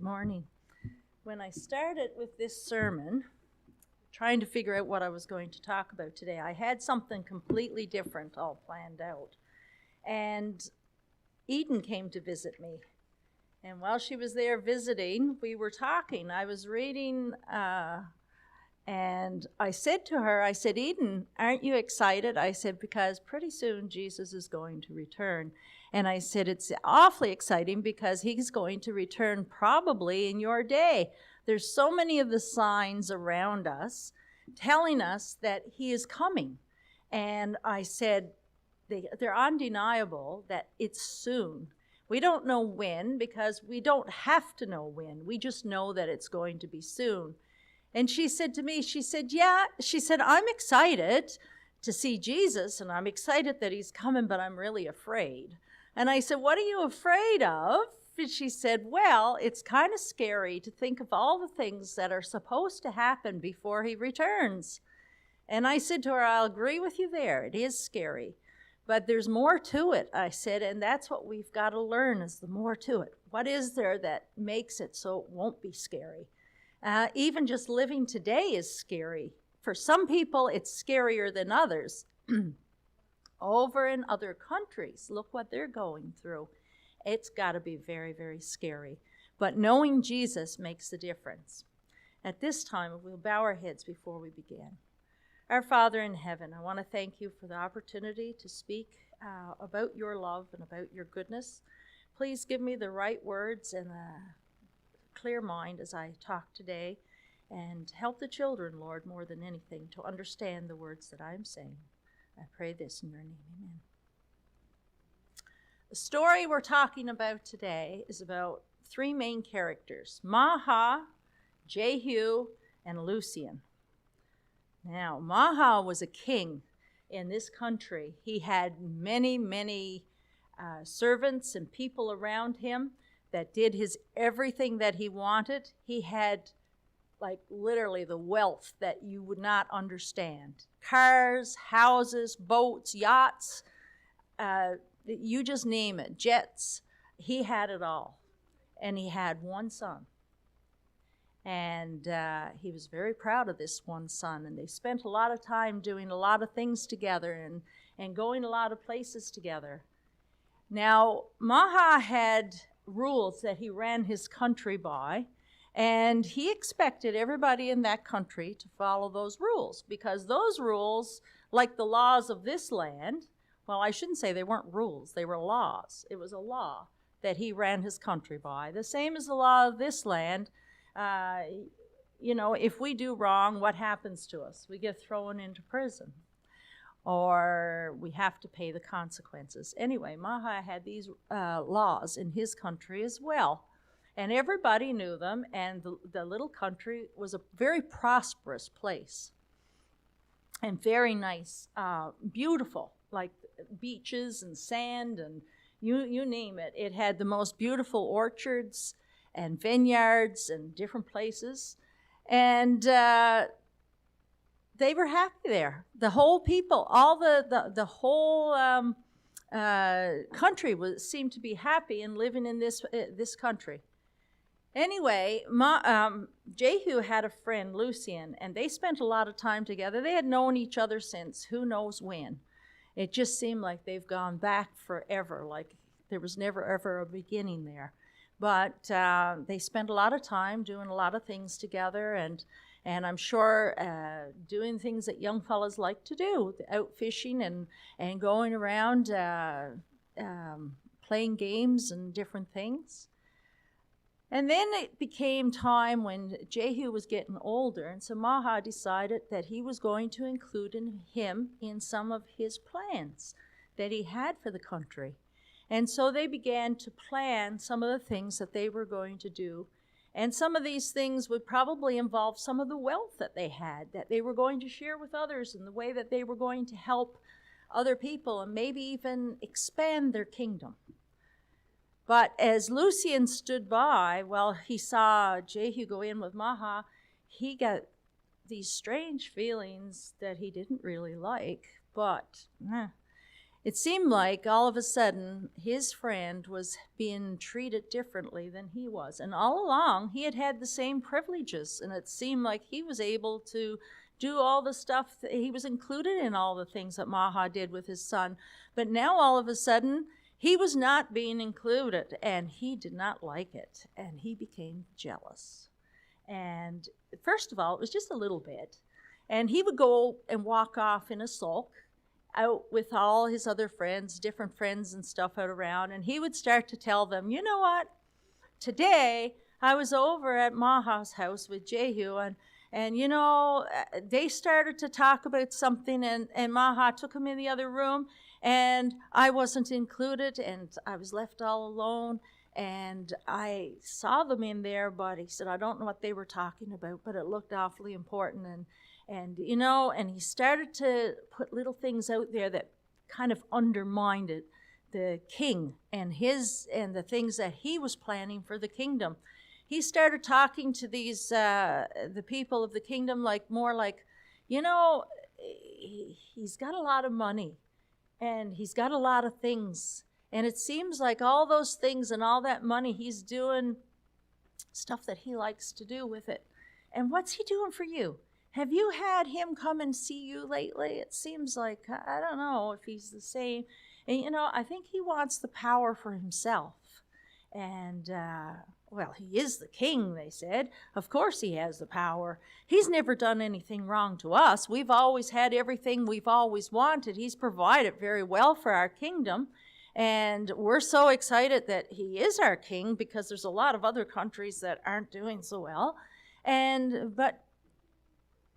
morning. When I started with this sermon, trying to figure out what I was going to talk about today, I had something completely different all planned out. And Eden came to visit me. And while she was there visiting, we were talking. I was reading, and I said to her, I said, Eden, aren't you excited? I said, because pretty soon Jesus is going to return. And I said, it's awfully exciting because he's going to return probably in your day. There's so many of the signs around us telling us that he is coming. And I said, they're undeniable that it's soon. We don't know when because we don't have to know when. We just know that it's going to be soon. And she said to me, she said, I'm excited to see Jesus, and I'm excited that he's coming, but I'm really afraid. And I said, what are you afraid of? And she said, well, it's kind of scary to think of all the things that are supposed to happen before he returns. And I said to her, I'll agree with you there. It is scary. But there's more to it, I said, and that's what we've got to learn is the more to it. What is there that makes it so it won't be scary? Even just living today is scary. For some people, it's scarier than others. Over in other countries, look what they're going through. It's got to be very, very scary. But knowing Jesus makes the difference. At this time, we'll bow our heads before we begin. Our Father in heaven, I want to thank you for the opportunity to speak about your love and about your goodness. Please give me the right words and a clear mind as I talk today, and help the children, Lord, more than anything, to understand the words that I'm saying. I pray this in your name, amen. The story we're talking about today is about three main characters, Maha, Jehu, and Lucian. Now, Maha was a king in this country. He had many servants and people around him that did everything that he wanted. He had like literally the wealth that you would not understand. Cars, houses, boats, yachts, you just name it, jets. He had it all. And he had one son. And he was very proud of this one son. And they spent a lot of time doing a lot of things together and going a lot of places together. Now, Maha had rules that he ran his country by. And he expected everybody in that country to follow those rules. Because those rules, like the laws of this land, well, I shouldn't say they weren't rules. They were laws. It was a law that he ran his country by. The same as the law of this land. If we do wrong, what happens to us? We get thrown into prison, or we have to pay the consequences. Anyway, Maha had these laws in his country as well, and everybody knew them, and the little country was a very prosperous place, and very nice, beautiful, like beaches and sand, and you name it. It had the most beautiful orchards and vineyards and different places. And they were happy there. The whole people, all the whole country seemed to be happy in living in this country. Anyway, Jehu had a friend, Lucian, and they spent a lot of time together. They had known each other since who knows when. It just seemed like they've gone back forever, like there was never ever a beginning there. But they spent a lot of time doing a lot of things together, and I'm sure doing things that young fellas like to do, out fishing and going around playing games and different things. And then it became time when Jehu was getting older, and so Maha decided that he was going to include him in some of his plans that he had for the country. And so they began to plan some of the things that they were going to do. And some of these things would probably involve some of the wealth that they had, that they were going to share with others, and the way that they were going to help other people and maybe even expand their kingdom. But as Lucian stood by, while he saw Jehu go in with Maha, he got these strange feelings that he didn't really like. But it seemed like all of a sudden his friend was being treated differently than he was. And all along, he had had the same privileges, and it seemed like he was able to do all the stuff. He was included in all the things that Maha did with his son. But now all of a sudden, he was not being included, and he did not like it, and he became jealous. And first of all, it was just a little bit. And he would go and walk off in a sulk, out with all his other friends, different friends and stuff out around, and he would start to tell them, you know what, today I was over at Maha's house with Jehu, and you know, they started to talk about something, and Maha took him in the other room, and I wasn't included, and I was left all alone, and I saw them in there, but he said, I don't know what they were talking about, but it looked awfully important, and you know, and he started to put little things out there that kind of undermined the king and the things that he was planning for the kingdom. He started talking to these the people of the kingdom more like, you know, he's got a lot of money and he's got a lot of things, and it seems like all those things and all that money, he's doing stuff that he likes to do with it. And what's he doing for you? Have you had him come and see you lately? It seems like, I don't know if he's the same. And, you know, I think he wants the power for himself. And, well, he is the king, they said. Of course he has the power. He's never done anything wrong to us. We've always had everything we've always wanted. He's provided very well for our kingdom. And we're so excited that he is our king, because there's a lot of other countries that aren't doing so well. But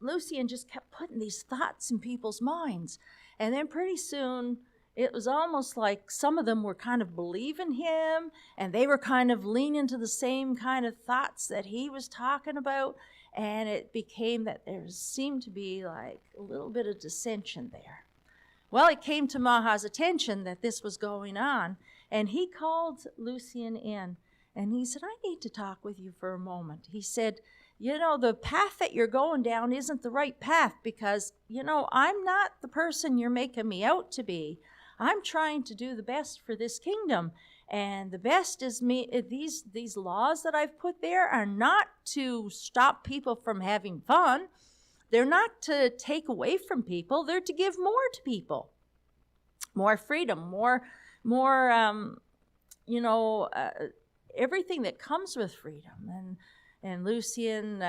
Lucian just kept putting these thoughts in people's minds. And then pretty soon, it was almost like some of them were kind of believing him, and they were kind of leaning to the same kind of thoughts that he was talking about. And it became that there seemed to be like a little bit of dissension there. Well, it came to Maha's attention that this was going on, and he called Lucian in, and he said, I need to talk with you for a moment. He said, you know, the path that you're going down isn't the right path, because, you know, I'm not the person you're making me out to be. I'm trying to do the best for this kingdom, and the best is me. These laws that I've put there are not to stop people from having fun. They're not to take away from people. They're to give more to people, more freedom, more everything that comes with freedom. And Lucian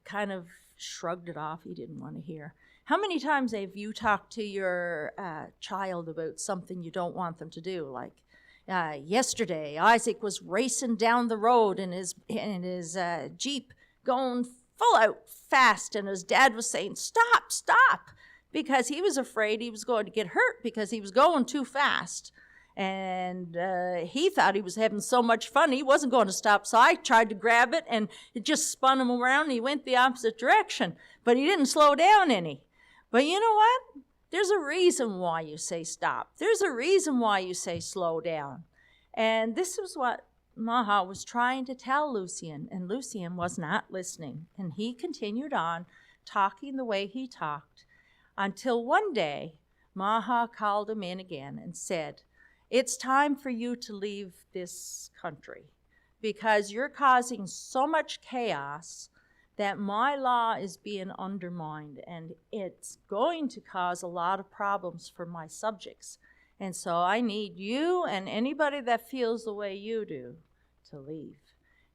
kind of shrugged it off. He didn't want to hear. How many times have you talked to your child about something you don't want them to do? Like yesterday, Isaac was racing down the road in his Jeep, going full out fast, and his dad was saying, stop, stop, because he was afraid he was going to get hurt because he was going too fast. And he thought he was having so much fun, he wasn't going to stop. So I tried to grab it, and it just spun him around, and he went the opposite direction. But he didn't slow down any. But you know what? There's a reason why you say stop. There's a reason why you say slow down. And this is what Maha was trying to tell Lucian, and Lucian was not listening. And he continued on talking the way he talked, until one day Maha called him in again and said, it's time for you to leave this country, because you're causing so much chaos that my law is being undermined, and it's going to cause a lot of problems for my subjects. And so I need you and anybody that feels the way you do to leave.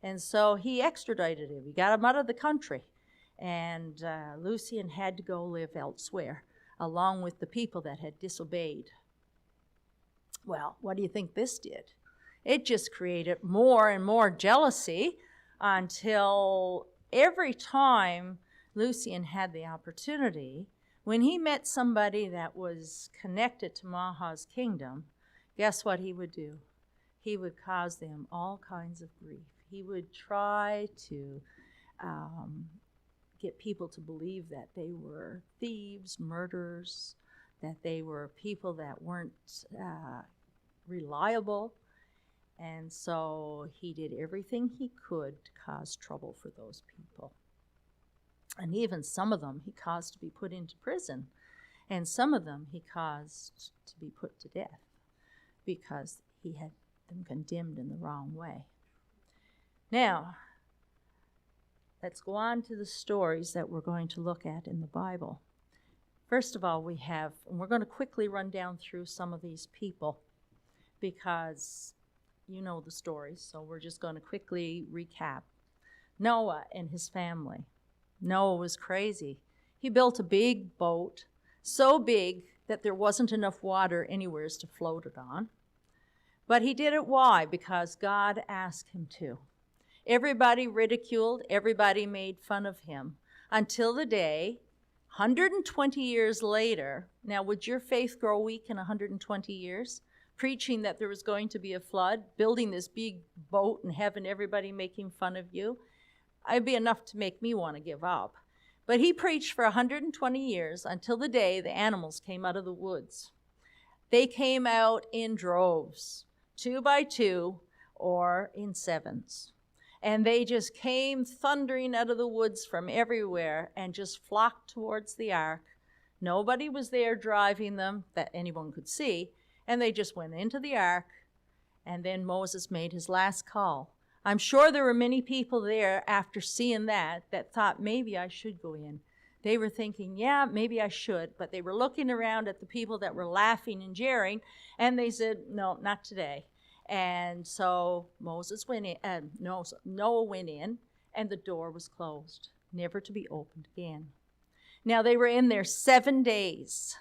And so he extradited him. He got him out of the country. And Lucian had to go live elsewhere, along with the people that had disobeyed. Well, what do you think this did? It just created more and more jealousy, until every time Lucian had the opportunity, when he met somebody that was connected to Maha's kingdom, guess what he would do? He would cause them all kinds of grief. He would try to get people to believe that they were thieves, murderers, that they were people that weren't reliable. And so he did everything he could to cause trouble for those people. And even some of them he caused to be put into prison. And some of them he caused to be put to death because he had them condemned in the wrong way. Now, let's go on to the stories that we're going to look at in the Bible. First of all, and we're going to quickly run down through some of these people because you know the stories, so we're just going to quickly recap. Noah and his family. Noah was crazy. He built a big boat, so big that there wasn't enough water anywhere to float it on. But he did it why? Because God asked him to. Everybody ridiculed, everybody made fun of him until the day, 120 years later. Now, would your faith grow weak in 120 years? Preaching that there was going to be a flood, building this big boat and having everybody making fun of you? It'd be enough to make me want to give up. But he preached for 120 years until the day the animals came out of the woods. They came out in droves, 2 by 2 or in 7s. And they just came thundering out of the woods from everywhere and just flocked towards the ark. Nobody was there driving them that anyone could see. And they just went into the ark. And then Moses made his last call. I'm sure there were many people there after seeing that thought maybe I should go in. They were thinking, yeah, maybe I should. But they were looking around at the people that were laughing and jeering. And they said, no, not today. And so Noah went in, and the door was closed, never to be opened again. Now, they were in there 7 days,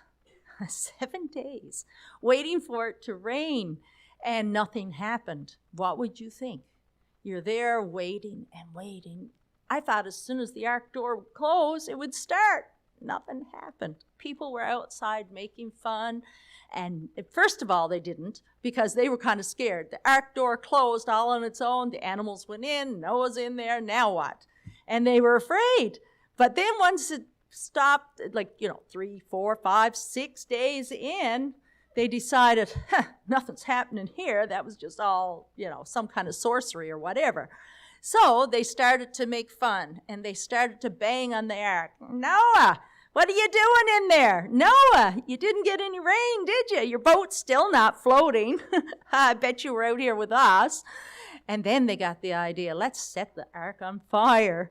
7 days, waiting for it to rain, and nothing happened. What would you think? You're there waiting and waiting. I thought as soon as the ark door would close, it would start. Nothing happened. People were outside making fun. And first of all, they didn't, because they were kind of scared. The ark door closed all on its own. The animals went in. Noah's in there. Now what? And they were afraid. But then once it stopped, 3, 4, 5, 6 days in, they decided, nothing's happening here. That was just all, some kind of sorcery or whatever. So they started to make fun, and they started to bang on the ark. Noah, what are you doing in there? Noah, you didn't get any rain, did you? Your boat's still not floating. I bet you were out here with us. And then they got the idea, let's set the ark on fire.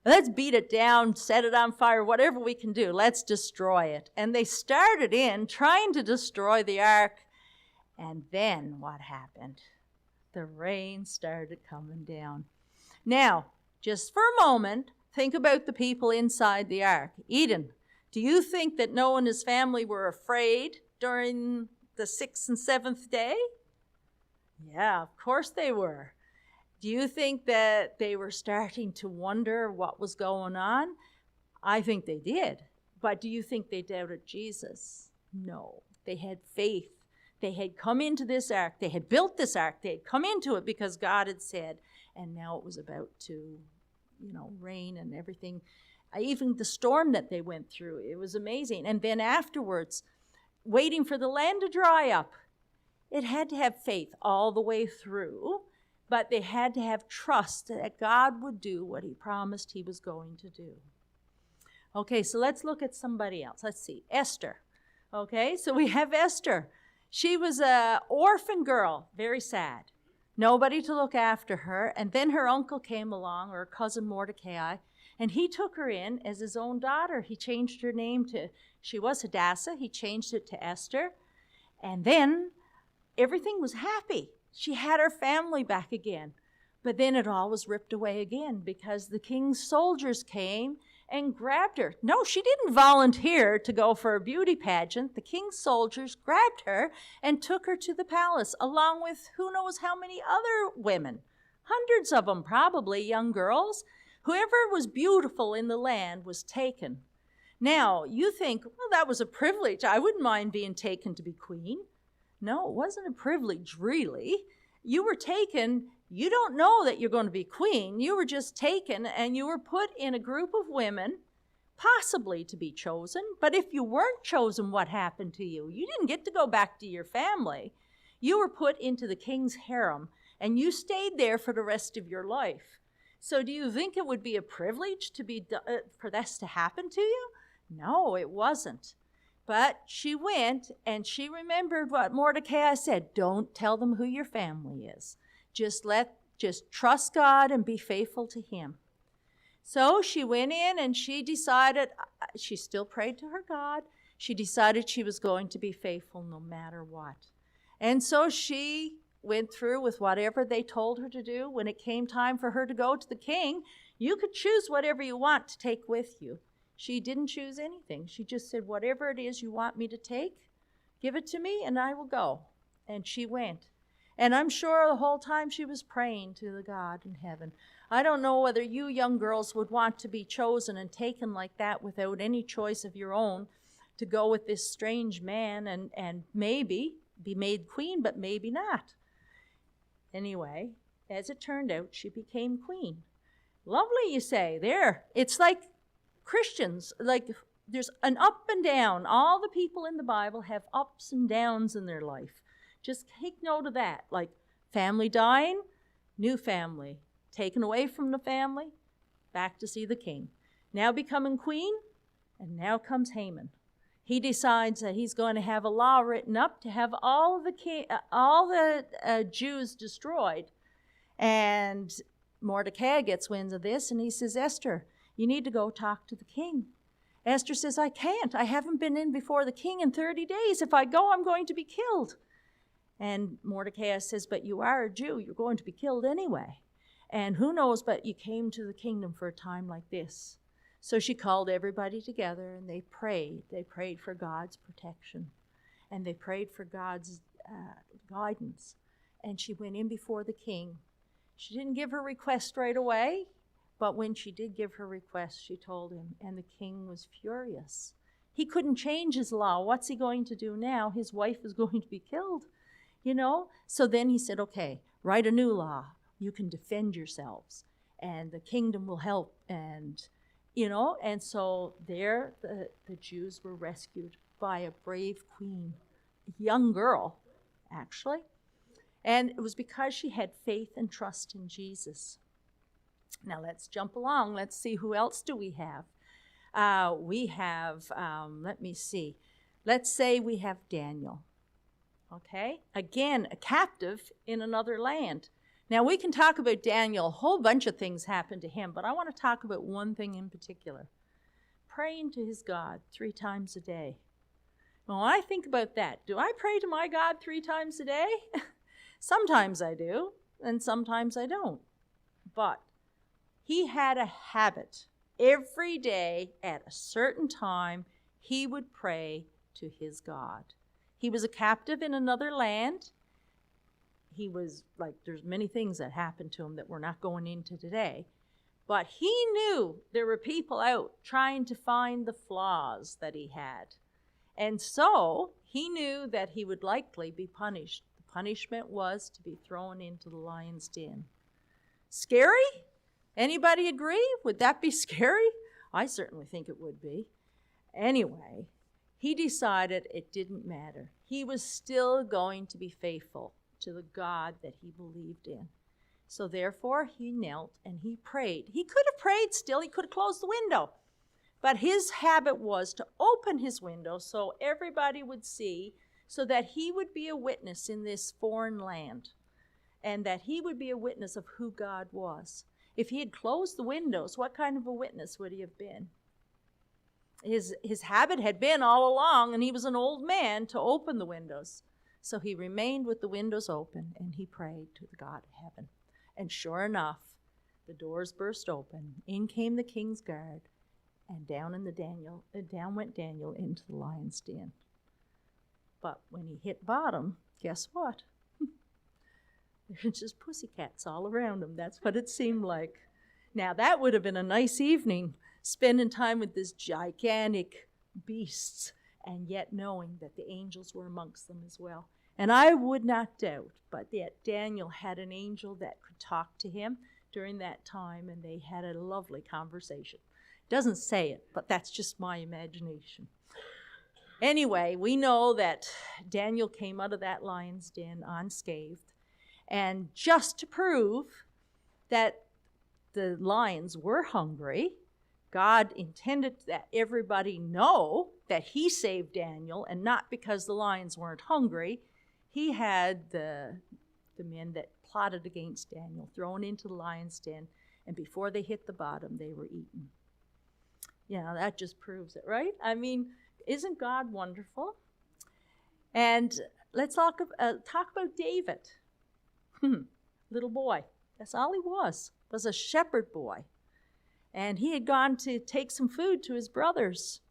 Let's beat it down, set it on fire, whatever we can do. Let's destroy it. And they started in trying to destroy the ark. And then what happened? The rain started coming down. Now, just for a moment, think about the people inside the ark. Eden, do you think that Noah and his family were afraid during the 6th and 7th day? Yeah, of course they were. Do you think that they were starting to wonder what was going on? I think they did. But do you think they doubted Jesus? No. They had faith. They had come into this ark. They had built this ark. They had come into it because God had said, and now it was about to, rain and everything. Even the storm that they went through, it was amazing. And then afterwards, waiting for the land to dry up, it had to have faith all the way through, but they had to have trust that God would do what he promised he was going to do. Okay, so let's look at somebody else. Let's see, Esther. Okay, so we have Esther. She was an orphan girl, very sad. Nobody to look after her. And then her uncle came along, or her cousin Mordecai, and he took her in as his own daughter. He changed her name she was Hadassah. He changed it to Esther. And then everything was happy. She had her family back again. But then it all was ripped away again because the king's soldiers came and grabbed her. No, she didn't volunteer to go for a beauty pageant. The king's soldiers grabbed her and took her to the palace, along with who knows how many other women. Hundreds of them, probably, young girls. Whoever was beautiful in the land was taken. Now, you think, well, that was a privilege. I wouldn't mind being taken to be queen. No, it wasn't a privilege, really. You were taken. You don't know that you're going to be queen. You were just taken and you were put in a group of women, possibly to be chosen. But if you weren't chosen, what happened to you? You didn't get to go back to your family. You were put into the king's harem and you stayed there for the rest of your life. So do you think it would be a privilege for this to happen to you? No, it wasn't. But she went, and she remembered what Mordecai said. Don't tell them who your family is. Just trust God and be faithful to him. So she went in and she decided, she still prayed to her God. She decided she was going to be faithful no matter what. And so she went through with whatever they told her to do. When it came time for her to go to the king, you could choose whatever you want to take with you. She didn't choose anything. She just said, whatever it is you want me to take, give it to me and I will go. And she went. And I'm sure the whole time she was praying to the God in heaven. I don't know whether you young girls would want to be chosen and taken like that without any choice of your own to go with this strange man and maybe be made queen, but maybe not. Anyway, as it turned out, she became queen. Lovely, you say. There. It's like Christians, like there's an up and down. All the people in the Bible have ups and downs in their life. Just take note of that. Like family dying, new family. Taken away from the family, back to see the king. Now becoming queen, and now comes Haman. He decides that he's going to have a law written up to have all the Jews destroyed. And Mordecai gets wind of this, and he says, Esther, you need to go talk to the king. Esther says, I can't. I haven't been in before the king in 30 days. If I go, I'm going to be killed. And Mordecai says, but you are a Jew. You're going to be killed anyway. And who knows, but you came to the kingdom for a time like this. So she called everybody together and they prayed. They prayed for God's protection. And they prayed for God's guidance. And she went in before the king. She didn't give her request right away, but when she did give her request, she told him. And the king was furious. He couldn't change his law. What's he going to do now? His wife is going to be killed, you know? So then he said, okay, write a new law. You can defend yourselves, and the kingdom will help. And, you know, and so there the Jews were rescued by a brave queen, a young girl, actually. And it was because she had faith and trust in Jesus. Now let's jump along. Let's see, who else do we have? Let me see. Let's say we have Daniel. Okay? Again, a captive in another land. Now, we can talk about Daniel. A whole bunch of things happened to him, but I want to talk about one thing in particular. Praying to his God 3 times a day. Well, when I think about that, do I pray to my God 3 times a day? Sometimes I do, and sometimes I don't. But he had a habit. Every day at a certain time, he would pray to his God. He was a captive in another land. He was like, there's many things that happened to him that we're not going into today. But he knew there were people out trying to find the flaws that he had. And so he knew that he would likely be punished. The punishment was to be thrown into the lion's den. Scary? Anybody agree? Would that be scary? I certainly think it would be. Anyway, he decided it didn't matter. He was still going to be faithful to the God that he believed in. So therefore, he knelt and he prayed. He could have prayed still. He could have closed the window. But his habit was to open his window so everybody would see, so that he would be a witness in this foreign land, and that he would be a witness of who God was. If he had closed the windows, what kind of a witness would he have been? His habit had been all along, and he was an old man, to open the windows. So he remained with the windows open, and he prayed to the God of heaven. And sure enough, the doors burst open. In came the king's guard, and down went Daniel into the lion's den. But when he hit bottom, guess what? There's just pussycats all around him. That's what it seemed like. Now, that would have been a nice evening, spending time with this gigantic beasts, and yet knowing that the angels were amongst them as well. And I would not doubt, but that Daniel had an angel that could talk to him during that time, and they had a lovely conversation. Doesn't say it, but that's just my imagination. Anyway, we know that Daniel came out of that lion's den unscathed. And just to prove that the lions were hungry, God intended that everybody know that he saved Daniel, and not because the lions weren't hungry. He had the men that plotted against Daniel thrown into the lion's den, and before they hit the bottom, they were eaten. Yeah, that just proves it, right? I mean, isn't God wonderful? And let's talk about David. Little boy. That's all he was a shepherd boy. And he had gone to take some food to his brothers.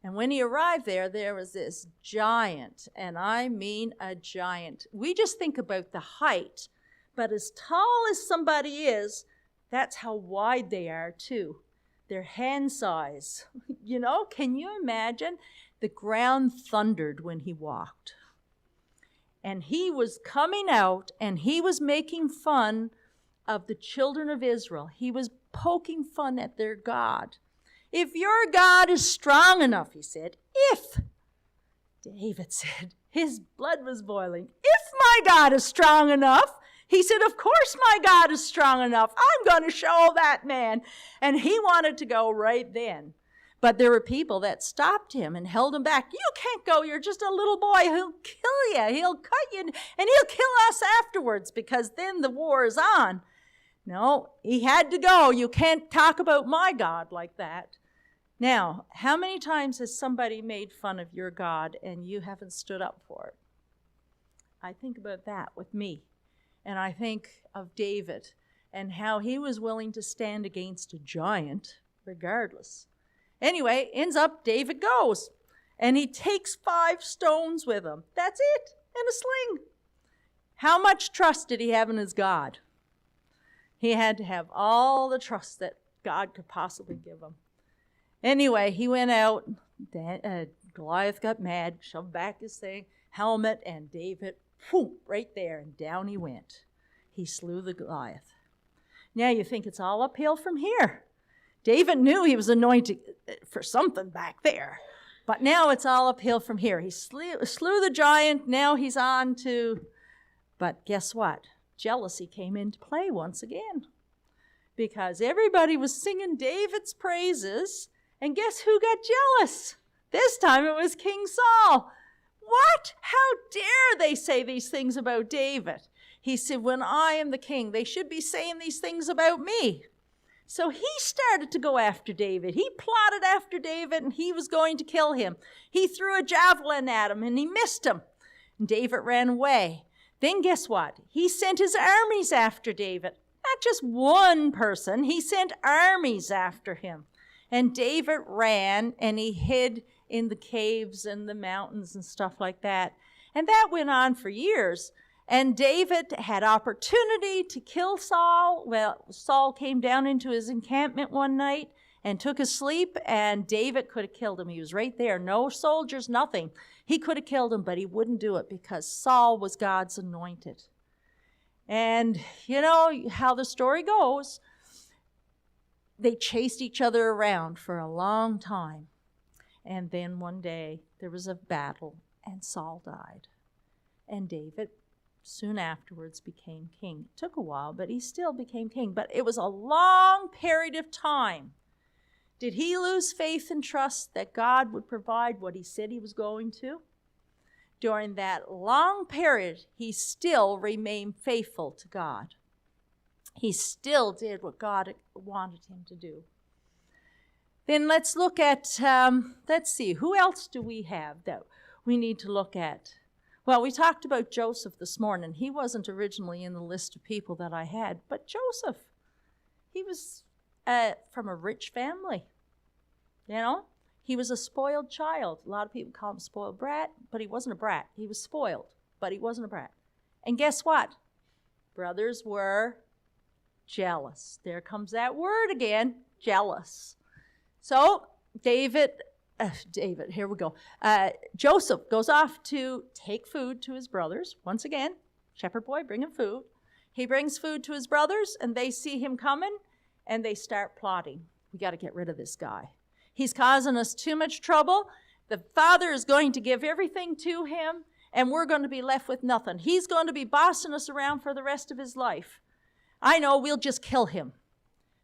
And when he arrived there was this giant, and I mean a giant. We just think about the height, but as tall as somebody is, that's how wide they are too. They're hand size. You know, can you imagine? The ground thundered when he walked. And he was coming out, and he was making fun of the children of Israel. He was poking fun at their God. If your God is strong enough, he said, if, David said, his blood was boiling, if my God is strong enough, he said, of course my God is strong enough. I'm going to show that man. And he wanted to go right then. But there were people that stopped him and held him back. You can't go. You're just a little boy. He'll kill you. He'll cut you, and he'll kill us afterwards, because then the war is on. No, he had to go. You can't talk about my God like that. Now, how many times has somebody made fun of your God and you haven't stood up for it? I think about that with me. And I think of David and how he was willing to stand against a giant regardless. Anyway, ends up David goes. And he takes 5 stones with him. That's it. And a sling. How much trust did he have in his God? He had to have all the trust that God could possibly give him. Anyway, he went out. Goliath got mad, shoved back his helmet, and David, right there, and down he went. He slew the Goliath. Now you think it's all uphill from here. David knew he was anointed for something back there. But now it's all uphill from here. He slew the giant. Now he's on to... But guess what? Jealousy came into play once again. Because everybody was singing David's praises. And guess who got jealous? This time it was King Saul. What? How dare they say these things about David? He said, when I am the king, they should be saying these things about me. So he started to go after David. He plotted after David, and he was going to kill him. He threw a javelin at him, and he missed him. And David ran away. Then guess what? He sent his armies after David. Not just one person. He sent armies after him. And David ran, and he hid in the caves and the mountains and stuff like that. And that went on for years. And David had opportunity to kill Saul. Well, Saul came down into his encampment one night and took a sleep, and David could have killed him. He was right there. No soldiers, nothing. He could have killed him, but he wouldn't do it because Saul was God's anointed. And you know how the story goes. They chased each other around for a long time. And then one day there was a battle, and Saul died. And David soon afterwards became king. It took a while, but he still became king. But it was a long period of time. Did he lose faith and trust that God would provide what he said he was going to? During that long period, he still remained faithful to God. He still did what God wanted him to do. Then let's look at, let's see, who else do we have that we need to look at? Well, we talked about Joseph this morning. He wasn't originally in the list of people that I had, but Joseph, he was from a rich family. You know, he was a spoiled child. A lot of people call him a spoiled brat, but he wasn't a brat. He was spoiled, but he wasn't a brat. And guess what? Brothers were jealous. There comes that word again, jealous. So here we go. Joseph goes off to take food to his brothers. Once again, shepherd boy bringing food. He brings food to his brothers, and they see him coming, and they start plotting. We got to get rid of this guy. He's causing us too much trouble. The father is going to give everything to him, and we're going to be left with nothing. He's going to be bossing us around for the rest of his life. I know, we'll just kill him.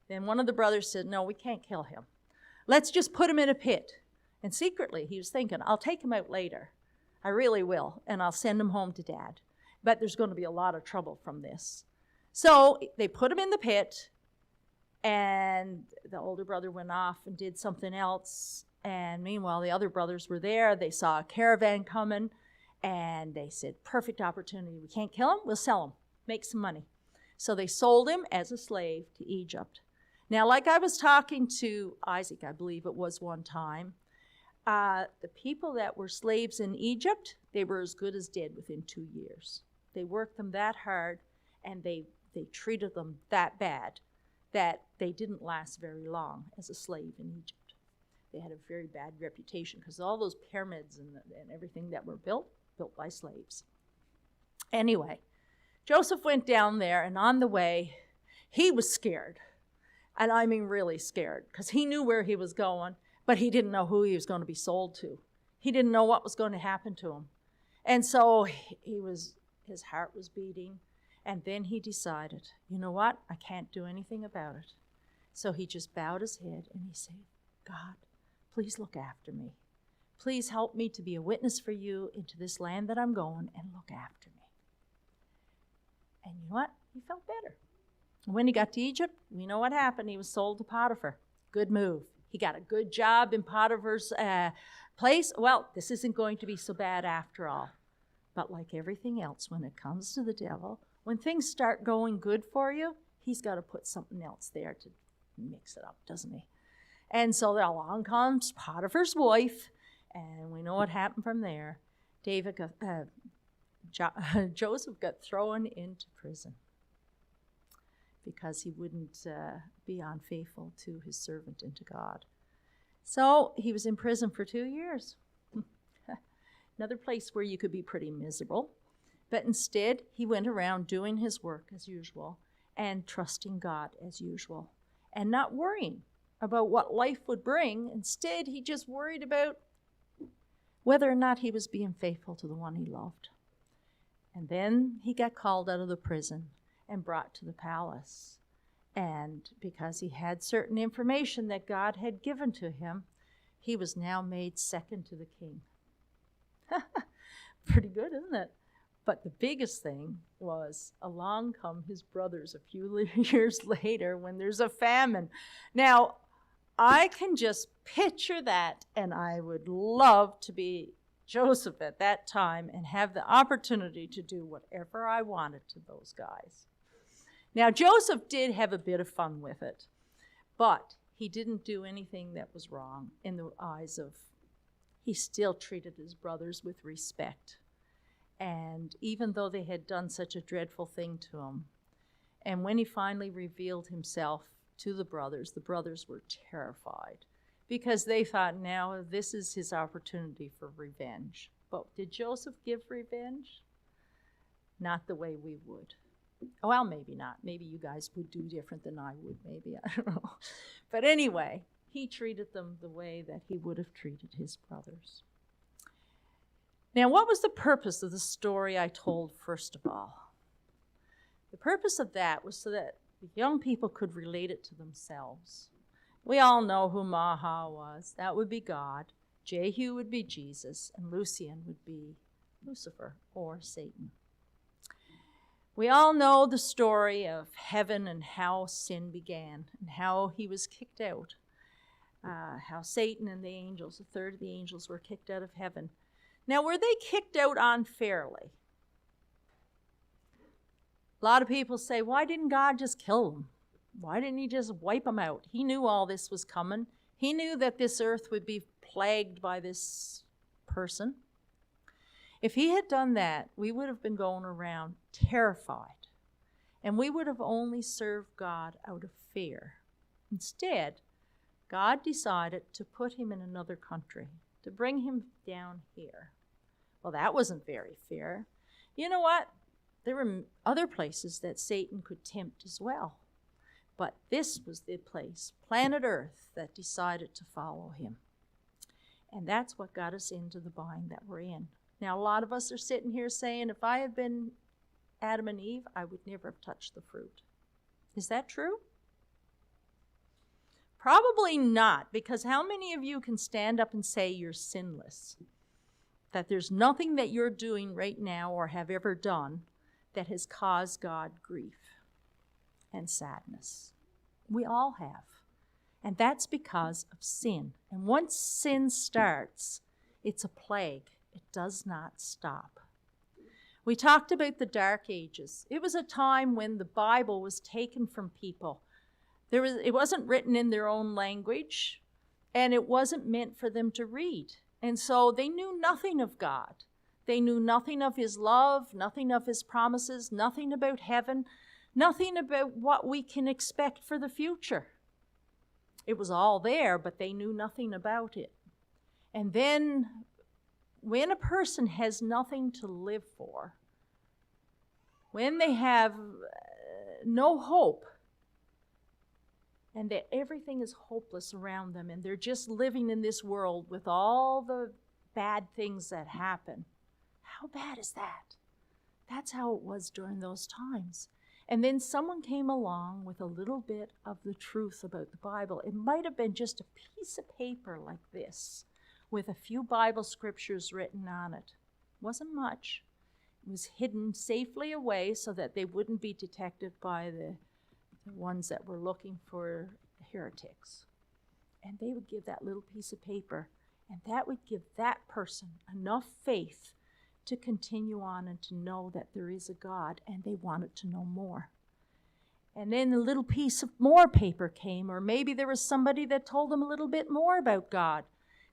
Then one of the brothers said, no, we can't kill him. Let's just put him in a pit. And secretly, he was thinking, I'll take him out later. I really will, and I'll send him home to Dad. But there's going to be a lot of trouble from this. So they put him in the pit, and the older brother went off and did something else. And meanwhile, the other brothers were there. They saw a caravan coming, and they said, perfect opportunity. We can't kill him. We'll sell him. Make some money. So they sold him as a slave to Egypt. Now, like I was talking to Isaac, I believe it was one time, the people that were slaves in Egypt, they were as good as dead within 2 years. They worked them that hard, and they treated them that bad that they didn't last very long as a slave in Egypt. They had a very bad reputation because all those pyramids and everything that were built by slaves. Anyway, Joseph went down there, and on the way, he was scared. And I mean really scared, because he knew where he was going, but he didn't know who he was going to be sold to. He didn't know what was going to happen to him. And so his heart was beating. And then he decided, you know what? I can't do anything about it. So he just bowed his head and he said, God, please look after me. Please help me to be a witness for you into this land that I'm going, and look after me. And you know what? He felt better. When he got to Egypt, we know what happened. He was sold to Potiphar. Good move. He got a good job in Potiphar's place. Well, this isn't going to be so bad after all. But like everything else, when it comes to the devil, when things start going good for you, he's got to put something else there to mix it up, doesn't he? And so along comes Potiphar's wife, and we know what happened from there. Joseph got thrown into prison because he wouldn't be unfaithful to his servant and to God. So he was in prison for 2 years. Another place where you could be pretty miserable. But instead, he went around doing his work as usual and trusting God as usual and not worrying about what life would bring. Instead, he just worried about whether or not he was being faithful to the one he loved. And then he got called out of the prison and brought to the palace. And because he had certain information that God had given to him, he was now made second to the king. Pretty good, isn't it? But the biggest thing was along come his brothers a few years later when there's a famine. Now, I can just picture that, and I would love to be Joseph at that time and have the opportunity to do whatever I wanted to those guys. Now, Joseph did have a bit of fun with it, but he didn't do anything that was wrong in the eyes of, he still treated his brothers with respect. And even though they had done such a dreadful thing to him, and when he finally revealed himself to the brothers were terrified because they thought now this is his opportunity for revenge. But did Joseph give revenge? Not the way we would. Well, maybe not. Maybe you guys would do different than I would, maybe. I don't know. But anyway, he treated them the way that he would have treated his brothers. Now, what was the purpose of the story I told first of all? The purpose of that was so that the young people could relate it to themselves. We all know who Maha was. That would be God. Jehu would be Jesus, and Lucian would be Lucifer or Satan. We all know the story of heaven and how sin began and how he was kicked out. How Satan and the angels, a third of the angels, were kicked out of heaven. Now, were they kicked out unfairly? A lot of people say, why didn't God just kill them? Why didn't he just wipe them out? He knew all this was coming. He knew that this earth would be plagued by this person. If he had done that, we would have been going around terrified, and we would have only served God out of fear. Instead, God decided to put him in another country, to bring him down here. Well, that wasn't very fair. You know what? There were other places that Satan could tempt as well. But this was the place, planet Earth, that decided to follow him. And that's what got us into the bind that we're in. Now, a lot of us are sitting here saying, if I had been Adam and Eve, I would never have touched the fruit. Is that true? Probably not, because how many of you can stand up and say you're sinless? That there's nothing that you're doing right now or have ever done that has caused God grief and sadness. We all have. And that's because of sin. And once sin starts, it's a plague. It does not stop. We talked about the Dark Ages. It was a time when the Bible was taken from people. It wasn't written in their own language, and it wasn't meant for them to read. And so they knew nothing of God. They knew nothing of his love, nothing of his promises, nothing about heaven, nothing about what we can expect for the future. It was all there, but they knew nothing about it. And then when a person has nothing to live for, when they have no hope, and that everything is hopeless around them, and they're just living in this world with all the bad things that happen, how bad is that? That's how it was during those times. And then someone came along with a little bit of the truth about the Bible. It might have been just a piece of paper like this with a few Bible scriptures written on it. Wasn't much. It was hidden safely away so that they wouldn't be detected by the ones that were looking for heretics. And they would give that little piece of paper, and that would give that person enough faith to continue on and to know that there is a God, and they wanted to know more. And then a little piece of more paper came, or maybe there was somebody that told them a little bit more about God.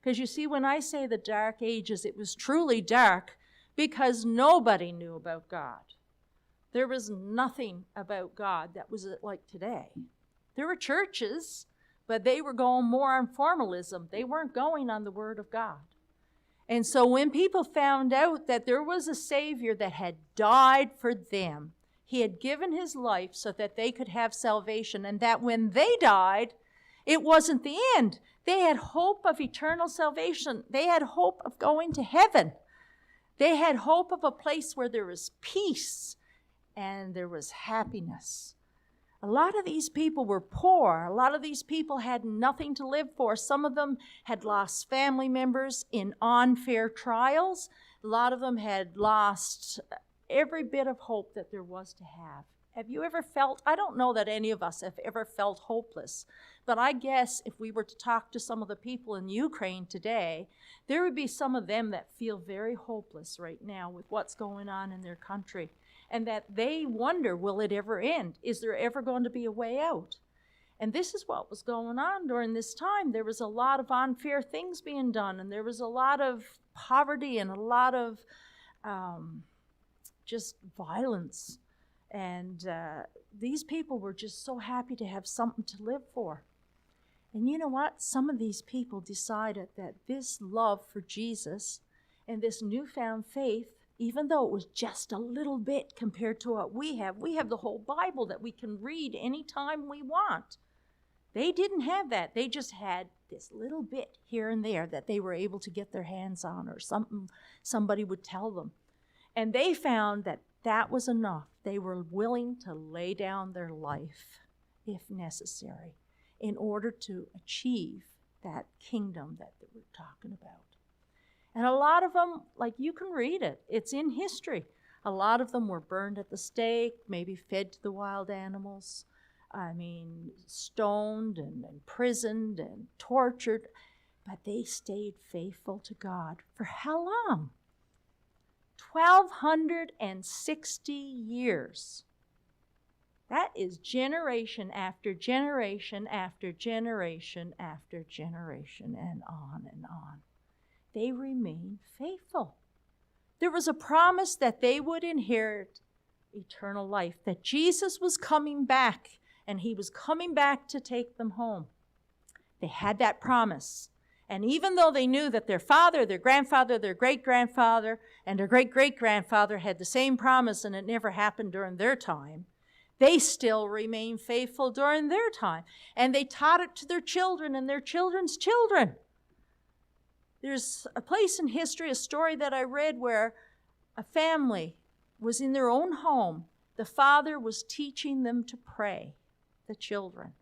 Because you see, when I say the Dark Ages, it was truly dark because nobody knew about God. There was nothing about God that was like today. There were churches, but they were going more on formalism. They weren't going on the Word of God. And so when people found out that there was a Savior that had died for them, he had given his life so that they could have salvation, and that when they died, it wasn't the end. They had hope of eternal salvation. They had hope of going to heaven. They had hope of a place where there was peace and there was happiness. A lot of these people were poor. A lot of these people had nothing to live for. Some of them had lost family members in unfair trials. A lot of them had lost every bit of hope that there was to have. Have you ever felt, I don't know that any of us have ever felt hopeless, but I guess if we were to talk to some of the people in Ukraine today, there would be some of them that feel very hopeless right now with what's going on in their country, and that they wonder, will it ever end? Is there ever going to be a way out? And this is what was going on during this time. There was a lot of unfair things being done, and there was a lot of poverty and a lot of just violence. And these people were just so happy to have something to live for. And you know what? Some of these people decided that this love for Jesus and this newfound faith, even though it was just a little bit compared to what we have the whole Bible that we can read anytime we want. They didn't have that. They just had this little bit here and there that they were able to get their hands on, or something somebody would tell them. And they found that that was enough. They were willing to lay down their life, if necessary, in order to achieve that kingdom that we're talking about. And a lot of them, like, you can read it. It's in history. A lot of them were burned at the stake, maybe fed to the wild animals. Stoned and imprisoned and tortured. But they stayed faithful to God. For how long? 1,260 years. That is generation after generation after generation after generation, and on and on. They remained faithful. There was a promise that they would inherit eternal life, that Jesus was coming back, and he was coming back to take them home. They had that promise. And even though they knew that their father, their grandfather, their great-grandfather, and their great-great-grandfather had the same promise and it never happened during their time, they still remained faithful during their time. And they taught it to their children and their children's children. There's a place in history, a story that I read, where a family was in their own home. The father was teaching them to pray, the children.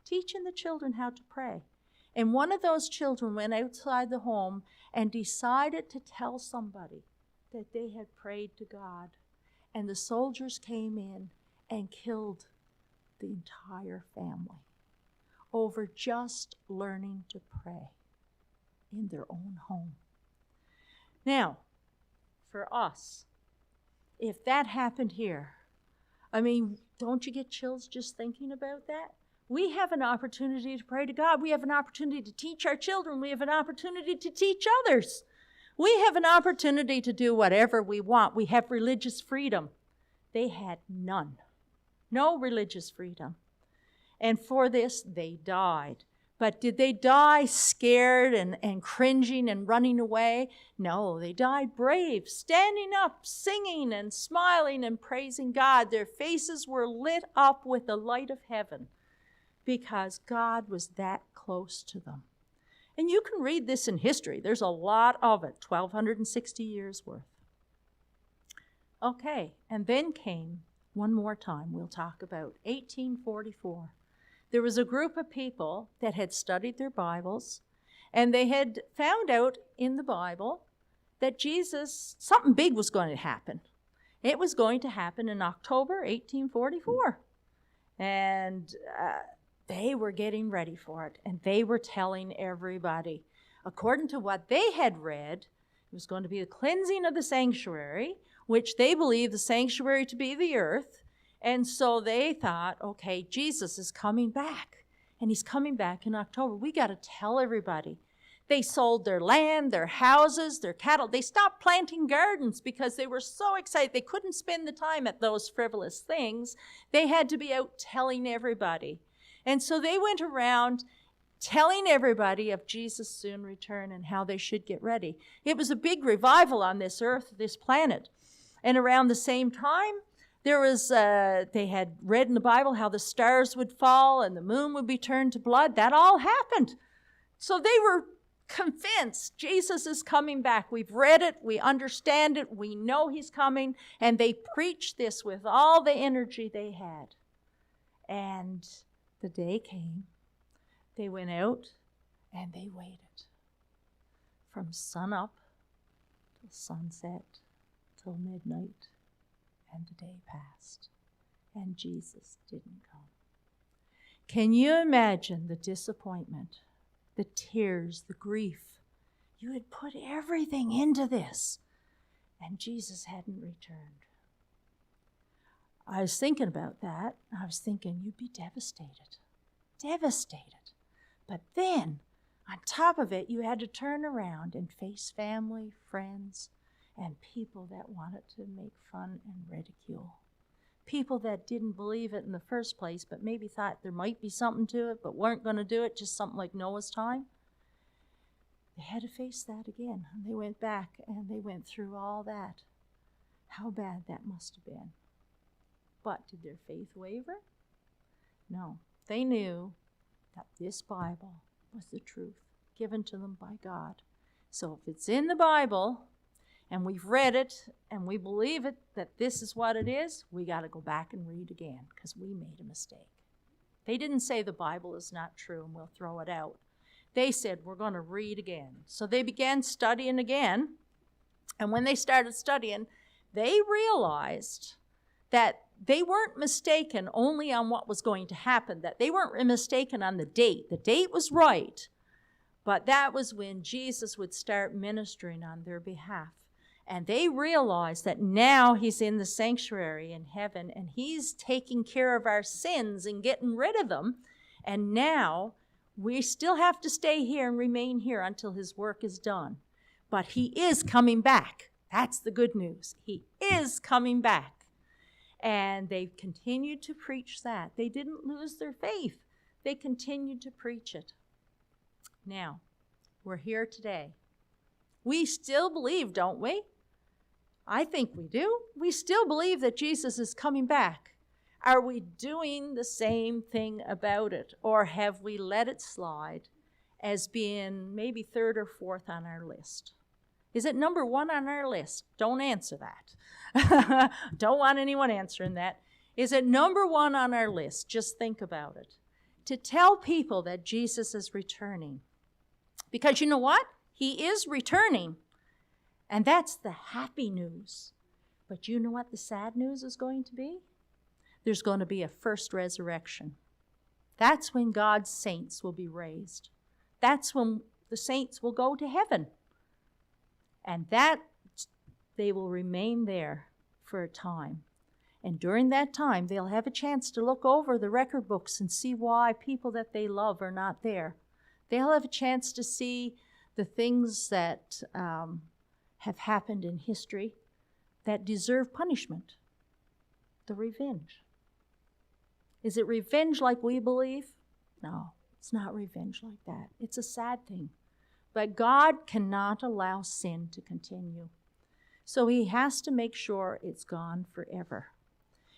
teaching the children how to pray. And one of those children went outside the home and decided to tell somebody that they had prayed to God. And the soldiers came in and killed the entire family over just learning to pray in their own home. Now, for us, if that happened here, I mean, don't you get chills just thinking about that? We have an opportunity to pray to God. We have an opportunity to teach our children. We have an opportunity to teach others. We have an opportunity to do whatever we want. We have religious freedom. They had none. No religious freedom. And for this, they died. But did they die scared and cringing and running away? No, they died brave, standing up, singing and smiling and praising God. Their faces were lit up with the light of heaven because God was that close to them. And you can read this in history. There's a lot of it, 1,260 years worth. Okay, and then came, one more time we'll talk about, 1844. There was a group of people that had studied their Bibles, and they had found out in the Bible that Jesus, something big was going to happen. It was going to happen in October 1844. And they were getting ready for it, and they were telling everybody. According to what they had read, it was going to be the cleansing of the sanctuary, which they believed the sanctuary to be the earth. And so they thought, okay, Jesus is coming back, and he's coming back in October. We got to tell everybody. They sold their land, their houses, their cattle. They stopped planting gardens because they were so excited. They couldn't spend the time at those frivolous things. They had to be out telling everybody. And so they went around telling everybody of Jesus' soon return and how they should get ready. It was a big revival on this earth, this planet. And around the same time, there was, they had read in the Bible how the stars would fall and the moon would be turned to blood. That all happened. So they were convinced Jesus is coming back. We've read it. We understand it. We know he's coming. And they preached this with all the energy they had. And the day came. They went out and they waited from sunup till sunset till midnight. And the day passed, and Jesus didn't come. Can you imagine the disappointment, the tears, the grief? You had put everything into this, and Jesus hadn't returned. I was thinking about that. I was thinking, you'd be devastated. Devastated. But then, on top of it, you had to turn around and face family, friends, and people that wanted to make fun and ridicule. People that didn't believe it in the first place, but maybe thought there might be something to it, but weren't going to do it, just something like Noah's time. They had to face that again. And they went back and they went through all that. How bad that must have been. But did their faith waver? No. They knew that this Bible was the truth given to them by God. So if it's in the Bible, and we've read it, and we believe it, that this is what it is, we got to go back and read again, because we made a mistake. They didn't say the Bible is not true and we'll throw it out. They said, we're going to read again. So they began studying again, and when they started studying, they realized that they weren't mistaken only on what was going to happen, that they weren't mistaken on the date. The date was right, but that was when Jesus would start ministering on their behalf. And they realized that now he's in the sanctuary in heaven, and he's taking care of our sins and getting rid of them. And now we still have to stay here and remain here until his work is done. But he is coming back. That's the good news. He is coming back. And they continued to preach that. They didn't lose their faith. They continued to preach it. Now, we're here today. We still believe, don't we? I think we do. We still believe that Jesus is coming back. Are we doing the same thing about it? Or have we let it slide as being maybe third or fourth on our list? Is it number one on our list? Don't answer that. Don't want anyone answering that. Is it number one on our list? Just think about it. to tell people that Jesus is returning. Because you know what? He is returning. And that's the happy news. But you know what the sad news is going to be? There's going to be a first resurrection. That's when God's saints will be raised. That's when the saints will go to heaven. And that they will remain there for a time. And during that time, they'll have a chance to look over the record books and see why people that they love are not there. They'll have a chance to see the things that have happened in history that deserve punishment. The revenge. Is it revenge like we believe? No, it's not revenge like that. It's a sad thing. But God cannot allow sin to continue. So he has to make sure it's gone forever.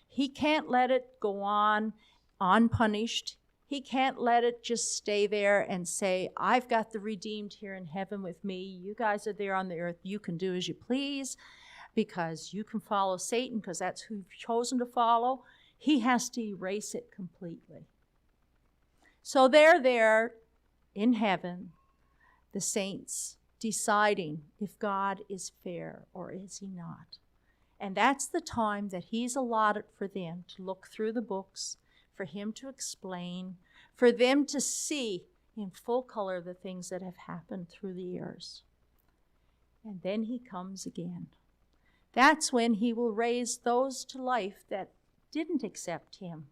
He can't let it go on unpunished. He can't let it just stay there and say, I've got the redeemed here in heaven with me. You guys are there on the earth. You can do as you please because you can follow Satan because that's who you've chosen to follow. He has to erase it completely. So they're there in heaven, the saints, deciding if God is fair or is he not. And that's the time that he's allotted for them to look through the books, for him to explain, for them to see in full color the things that have happened through the years. And then he comes again. That's when he will raise those to life that didn't accept him.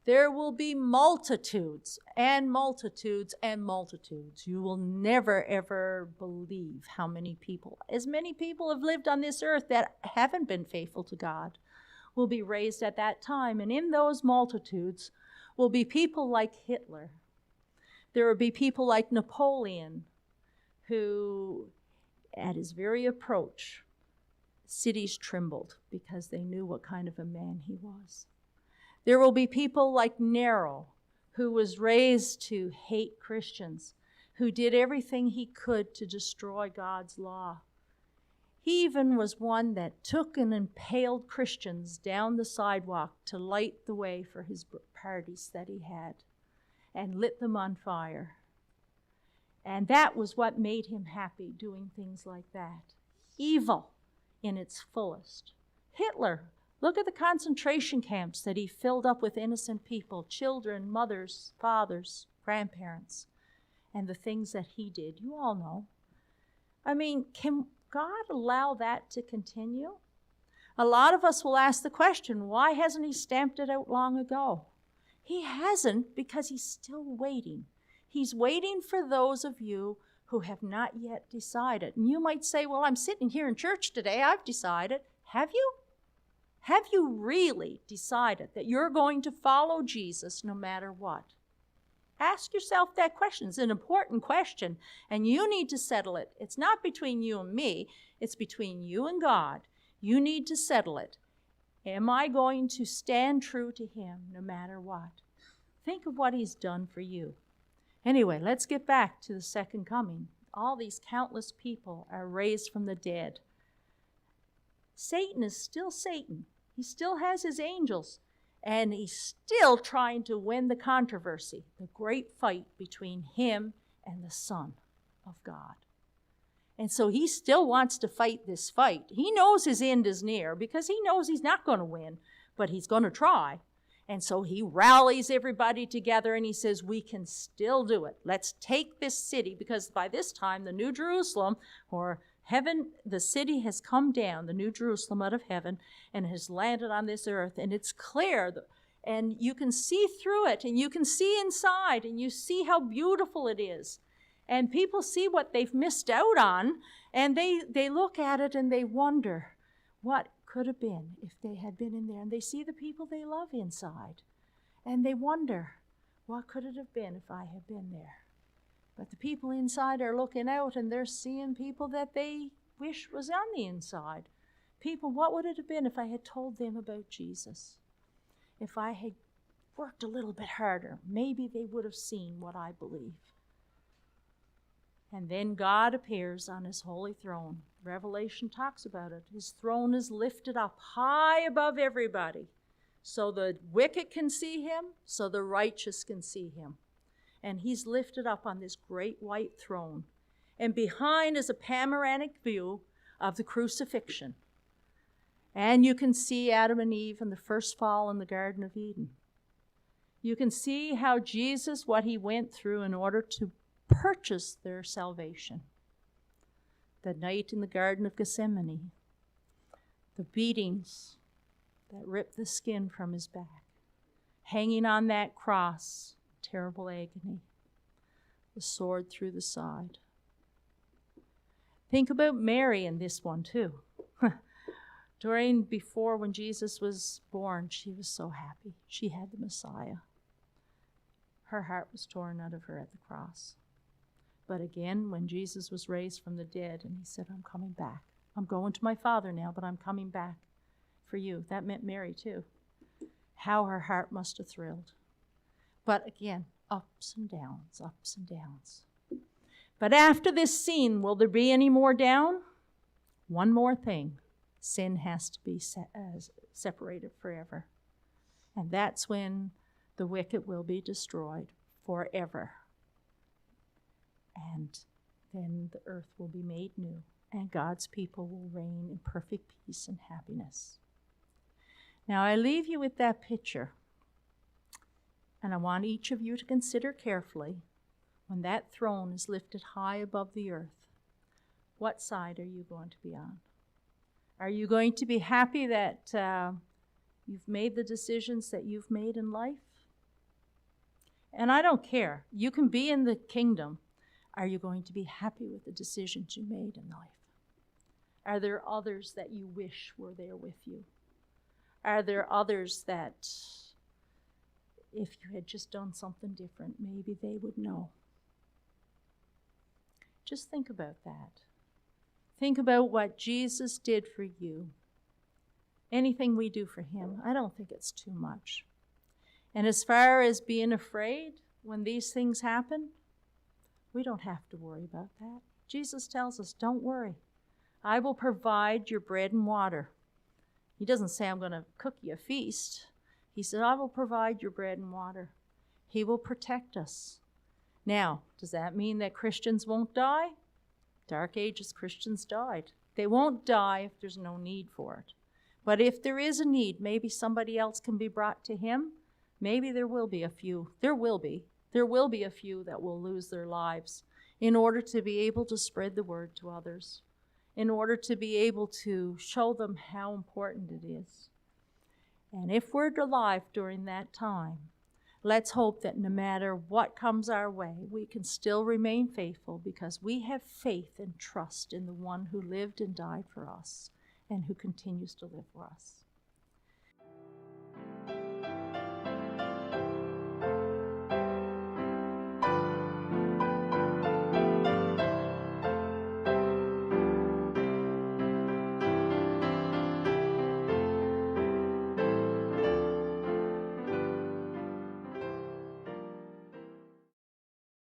There will be multitudes and multitudes and multitudes. You will never, ever believe how many people, as many people have lived on this earth that haven't been faithful to God, will be raised at that time. And in those multitudes will be people like Hitler. There will be people like Napoleon, who, at his very approach, cities trembled because they knew what kind of a man he was. There will be people like Nero, who was raised to hate Christians, who did everything he could to destroy God's law. He even was one that took and impaled Christians down the sidewalk to light the way for his parties that he had and lit them on fire. And that was what made him happy, doing things like that. Evil in its fullest. Hitler, look at the concentration camps that he filled up with innocent people, children, mothers, fathers, grandparents, and the things that he did. You all know. I mean, can God allow that to continue? A lot of us will ask the question, why hasn't he stamped it out long ago? He hasn't because he's still waiting. He's waiting for those of you who have not yet decided. And you might say, well, I'm sitting here in church today. I've decided. Have you? Have you really decided that you're going to follow Jesus no matter what? Ask yourself that question. It's an important question, and you need to settle it. It's not between you and me. It's between you and God. You need to settle it. Am I going to stand true to him no matter what? Think of what he's done for you. Anyway, let's get back to the second coming. All these countless people are raised from the dead. Satan is still Satan. He still has his angels. And he's still trying to win the controversy, the great fight between him and the Son of God. And so he still wants to fight this fight. He knows his end is near because he knows he's not going to win, but he's going to try. And so he rallies everybody together and he says, we can still do it. Let's take this city, because by this time the New Jerusalem, or heaven, the city has come down, the New Jerusalem out of heaven, and has landed on this earth. And it's clear, and you can see through it, and you can see inside, and you see how beautiful it is. And people see what they've missed out on, and they look at it and they wonder what could have been if they had been in there. And they see the people they love inside, and they wonder, what could it have been if I had been there? But the people inside are looking out, and they're seeing people that they wish was on the inside. People, what would it have been if I had told them about Jesus? If I had worked a little bit harder, maybe they would have seen what I believe. And then God appears on his holy throne. Revelation talks about it. His throne is lifted up high above everybody. So the wicked can see him, so the righteous can see him. And he's lifted up on this great white throne. And behind is a panoramic view of the crucifixion. And you can see Adam and Eve and the first fall in the Garden of Eden. You can see how Jesus, what he went through in order to purchase their salvation. The night in the Garden of Gethsemane, the beatings that ripped the skin from his back, hanging on that cross, terrible agony, the sword through the side. Think about Mary in this one too. Before when Jesus was born, she was so happy. She had the Messiah. Her heart was torn out of her at the cross. But again, when Jesus was raised from the dead and he said, I'm coming back. I'm going to my Father now, but I'm coming back for you. That meant Mary too. How her heart must have thrilled. But again, ups and downs, ups and downs. But after this scene, will there be any more down? One more thing. Sin has to be separated forever. And that's when the wicked will be destroyed forever. And then the earth will be made new, and God's people will reign in perfect peace and happiness. Now, I leave you with that picture, and I want each of you to consider carefully, when that throne is lifted high above the earth, what side are you going to be on? Are you going to be happy that you've made the decisions that you've made in life? And I don't care. You can be in the kingdom. Are you going to be happy with the decisions you made in life? Are there others that you wish were there with you? Are there others that, if you had just done something different, maybe they would know? Just think about that. Think about what Jesus did for you. Anything we do for him, I don't think it's too much. And as far as being afraid when these things happen, we don't have to worry about that. Jesus tells us, don't worry. I will provide your bread and water. He doesn't say, I'm going to cook you a feast. He said, I will provide your bread and water. He will protect us. Now, does that mean that Christians won't die? Dark Ages Christians died. They won't die if there's no need for it. But if there is a need, maybe somebody else can be brought to him. Maybe there will be a few. There will be a few that will lose their lives in order to be able to spread the word to others, in order to be able to show them how important it is. And if we're alive during that time, let's hope that no matter what comes our way, we can still remain faithful because we have faith and trust in the one who lived and died for us and who continues to live for us.